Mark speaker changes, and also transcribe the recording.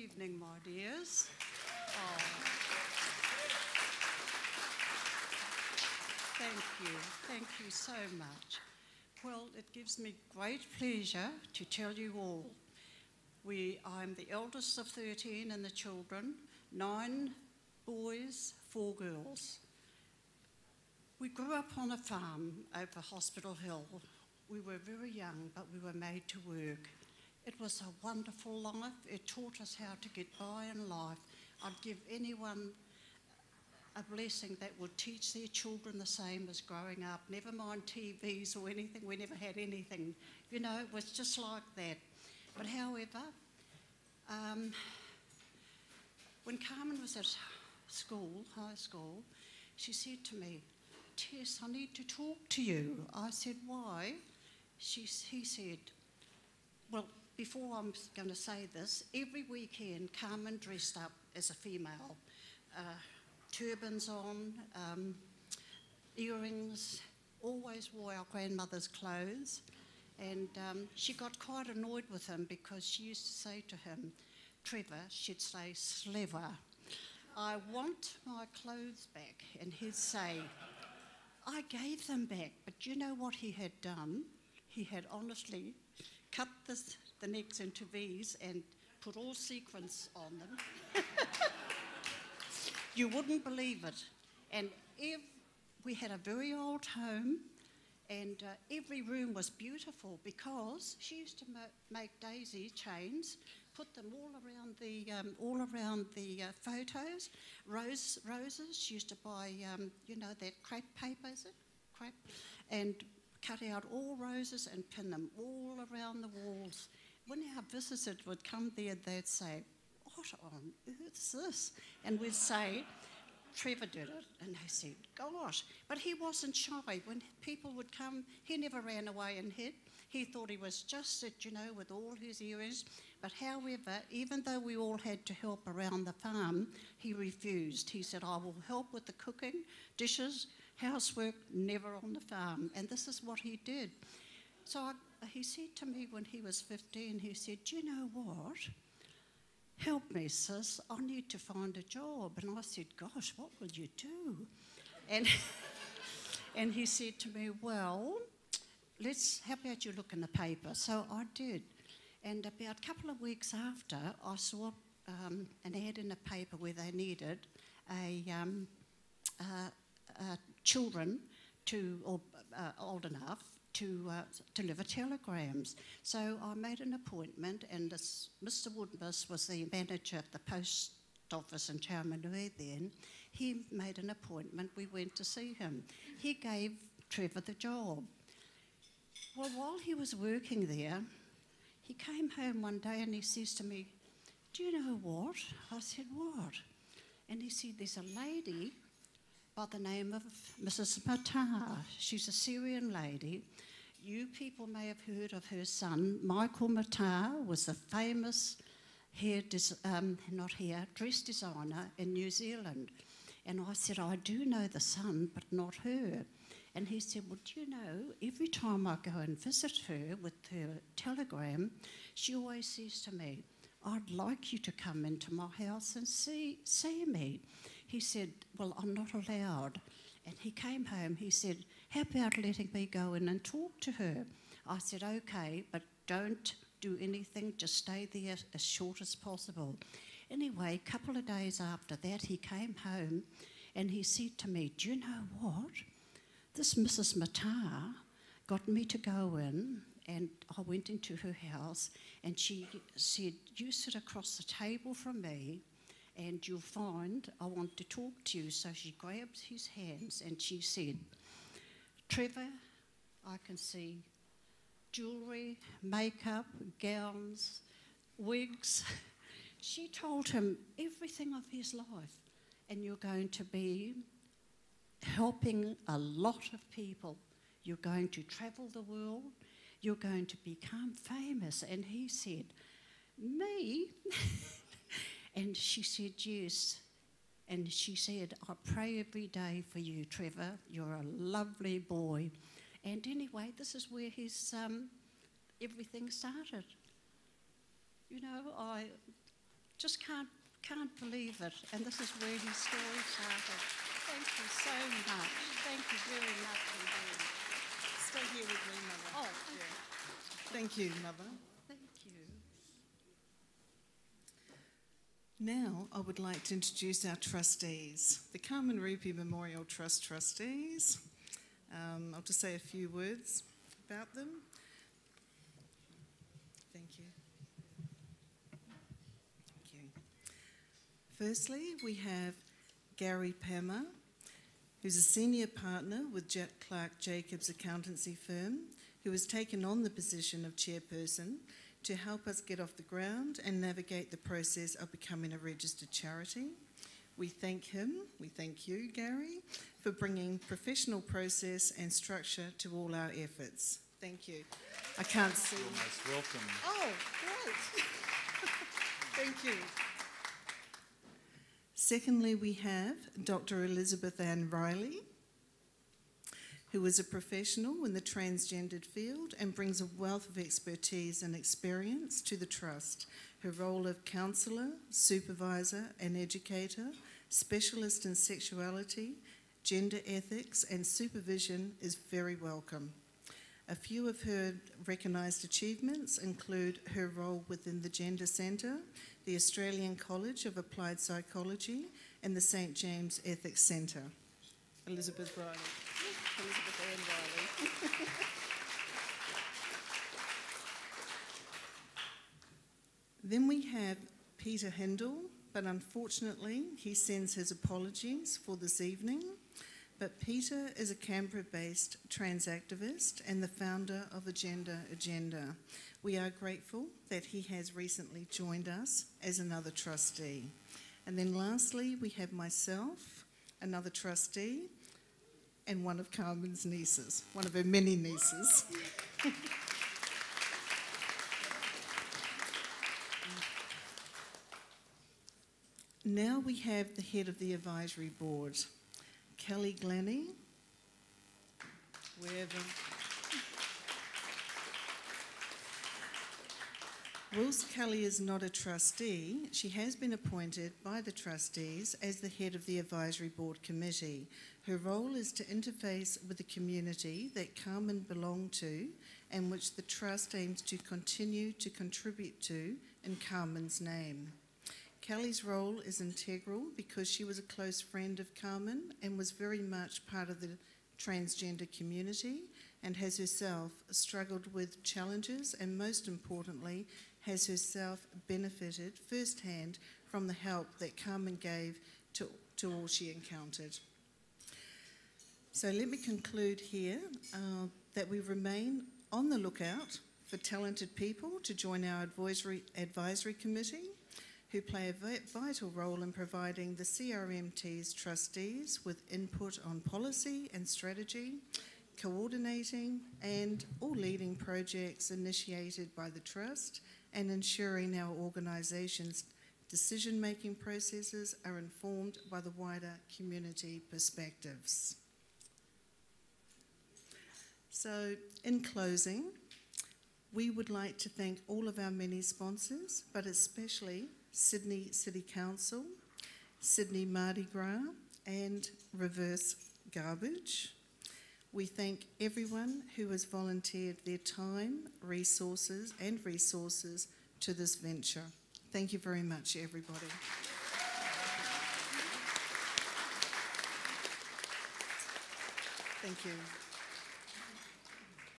Speaker 1: evening, my dears. Oh. Thank you so much. Well, it gives me great pleasure to tell you all. I'm the eldest of 13 in the children, 9 boys, 4 girls. We grew up on a farm over Hospital Hill. We were very young, but we were made to work. It was a wonderful life. It taught us how to get by in life. I'd give anyone a blessing that would teach their children the same as growing up. Never mind TVs or anything. We never had anything. You know, it was just like that. But however, when Carmen was at school, high school, she said to me, "Tess, I need to talk to you." I said, "Why?" He said, well, before I'm going to say this, every weekend Carmen dressed up as a female, turbans on, earrings, always wore our grandmother's clothes, and she got quite annoyed with him because she used to say to him, Trevor, she'd say, "Sliver, I want my clothes back," and he'd say, "I gave them back." But you know what he had done? He had honestly cut the necks into V's and put all sequins on them. You wouldn't believe it. And we had a very old home, and every room was beautiful because she used to make daisy chains, put them all around the photos. Roses. She used to buy, that crepe paper, is it? Crepe, and cut out all roses and pin them all around the walls. When our visitors would come there, they'd say, "What on earth is this?" And we'd say, "Trevor did it." And they said, "Gosh." But he wasn't shy. When people would come, he never ran away and hid. He thought he was just it, with all his earrings. But however, even though we all had to help around the farm, he refused. He said, "I will help with the cooking, dishes, housework, never on the farm." And this is what he did. So he said to me when he was 15, he said, "Do you know what? Help me, sis. I need to find a job." And I said, "Gosh, what will you do?" And he said to me, "Well, how about you look in the paper?" So I did. And about a couple of weeks after, I saw an ad in the paper where they needed children old enough to deliver telegrams. So I made an appointment, and Mr. Woodmus was the manager at the post office in Taumarunui then. He made an appointment. We went to see him. He gave Trevor the job. Well, while he was working there, he came home one day and he says to me, "Do you know what?" I said, "What?" And he said, "There's a lady by the name of Mrs. Matar. She's a Syrian lady. You people may have heard of her son. Michael Matar was a famous dress designer in New Zealand." And I said, "I do know the son, but not her." And he said, "Well, do you know, every time I go and visit her with her telegram, she always says to me, 'I'd like you to come into my house and see me.'" He said, "Well, I'm not allowed." And he came home, he said, "How about letting me go in and talk to her?" I said, "Okay, but don't do anything, just stay there as short as possible." Anyway, a couple of days after that, he came home and he said to me, "Do you know what? This Mrs. Matar got me to go in," and I went into her house, and she said, "You sit across the table from me and you'll find I want to talk to you." So she grabbed his hands and she said, "Trevor, I can see jewellery, makeup, gowns, wigs." She told him everything of his life, "And you're going to be helping a lot of people. You're going to travel the world. You're going to become famous." And he said, "Me?" And she said, "Yes." And she said, "I pray every day for you, Trevor. You're a lovely boy." And anyway, this is where his everything started. just can't believe it. And this is where his story started. Thank you so much. Thank you very much indeed.
Speaker 2: Stay here with me, Mother.
Speaker 1: Oh,
Speaker 2: yeah. Thank you, Mother.
Speaker 1: thank you.
Speaker 2: Now I would like to introduce our trustees, the Carmen Rupi Memorial Trust trustees. I'll just say a few words about them. Thank you. Thank you. Firstly, we have Gary Pammer, who's a senior partner with Clark Jacobs accountancy firm, who has taken on the position of chairperson to help us get off the ground and navigate the process of becoming a registered charity. We thank him, we thank you, Gary, for bringing professional process and structure to all our efforts. Thank you. I can't see.
Speaker 3: You're most welcome.
Speaker 2: Oh, great. Thank you. Secondly, we have Dr. Elizabeth Ann Riley, who is a professional in the transgendered field and brings a wealth of expertise and experience to the Trust. Her role of counsellor, supervisor and educator, specialist in sexuality, gender ethics and supervision is very welcome. A few of her recognised achievements include her role within the Gender Centre, the Australian College of Applied Psychology and the St James Ethics Centre. Elizabeth Riley. Elizabeth Ann Riley. Then we have Peter Hindle, but unfortunately he sends his apologies for this evening. But Peter is a Canberra-based trans activist and the founder of Agenda. We are grateful that he has recently joined us as another trustee. And then lastly, we have myself, another trustee, and one of Carmen's nieces, one of her many nieces. Now we have the head of the advisory board, Kelly Glennie, wherever. Whilst Kelly is not a trustee, she has been appointed by the trustees as the head of the advisory board committee. Her role is to interface with the community that Carmen belonged to and which the trust aims to continue to contribute to in Carmen's name. Kelly's role is integral because she was a close friend of Carmen and was very much part of the transgender community and has herself struggled with challenges and most importantly has herself benefited firsthand from the help that Carmen gave to all she encountered. So let me conclude here that we remain on the lookout for talented people to join our advisory committee who play a vital role in providing the CRMT's trustees with input on policy and strategy, coordinating and or leading projects initiated by the Trust and ensuring our organisation's decision-making processes are informed by the wider community perspectives. So, in closing, we would like to thank all of our many sponsors, but especially Sydney City Council, Sydney Mardi Gras and Reverse Garbage. We thank everyone who has volunteered their time, resources to this venture. Thank you very much, everybody. Thank you.